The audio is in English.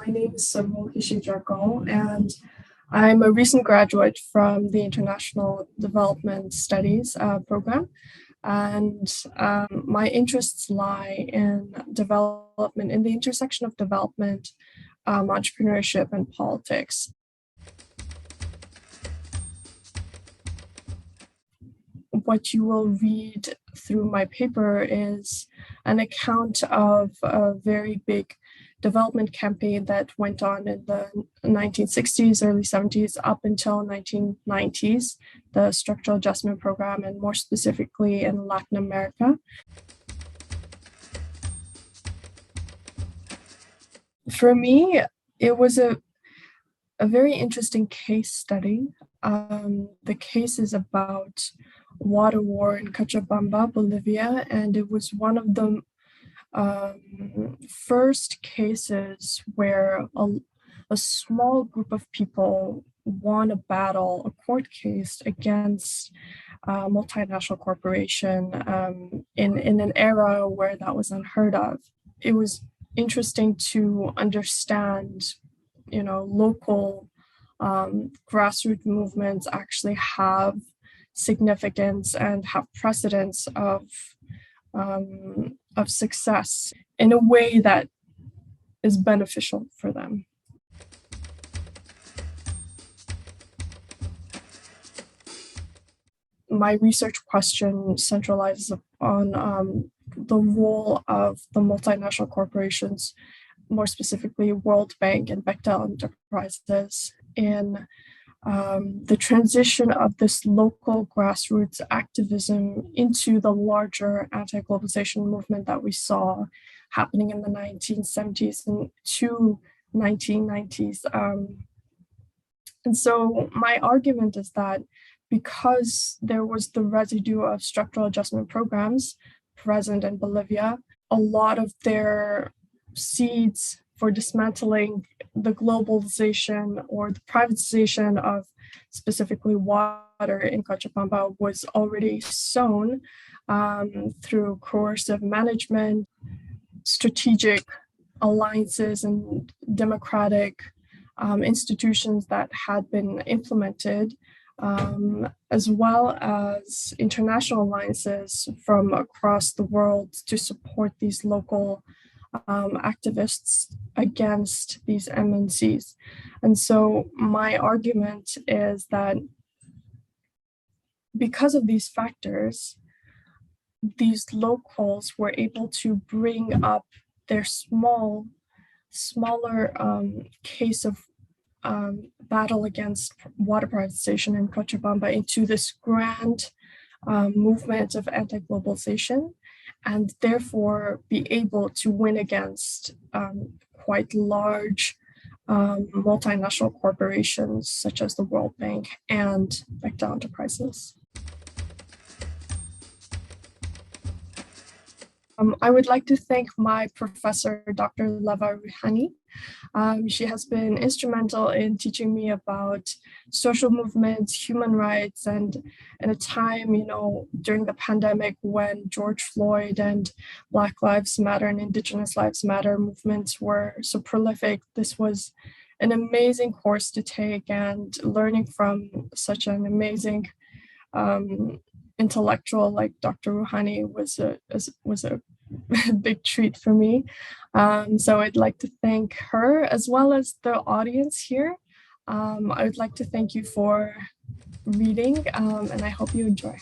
My name is Saruul Khishigjargal, and I'm a recent graduate from the International Development Studies program. And my interests lie in development, in the intersection of development, entrepreneurship, and politics. What you will read through my paper is an account of a very big development campaign that went on in the 1960s, early 70s, up until 1990s, the Structural Adjustment Program, and more specifically in Latin America. For me, it was a very interesting case study. The case is about water war in Cochabamba, Bolivia, and it was one of the first cases where a small group of people won a battle, a court case against a multinational corporation in an era where that was unheard of. It was interesting to understand, local grassroots movements actually have significance and have precedence of success in a way that is beneficial for them. My research question centralizes on the role of the multinational corporations, more specifically World Bank and Bechtel enterprises, in the transition of this local grassroots activism into the larger anti-globalization movement that we saw happening in the 1970s and to 1990s. And so my argument is that because there was the residue of structural adjustment programs present in Bolivia, a lot of their seeds for dismantling the globalization or the privatization of specifically water in Cochabamba was already sown through coercive management, strategic alliances, and democratic institutions that had been implemented, as well as international alliances from across the world to support these local activists against these MNCs. And so my argument is that because of these factors, these locals were able to bring up their smaller case of battle against water privatization in Cochabamba into this grand movement of anti-globalization, and therefore be able to win against quite large multinational corporations such as the World Bank and Bechtel enterprises. I would like to thank my professor, Dr. Leva Ruhani. She has been instrumental in teaching me about social movements, human rights, and in a time, during the pandemic when George Floyd and Black Lives Matter and Indigenous Lives Matter movements were so prolific. This was an amazing course to take, and learning from such an amazing intellectual like Dr. Ruhani was a big treat for me. So I'd like to thank her as well as the audience here. I would like to thank you for reading, and I hope you enjoy.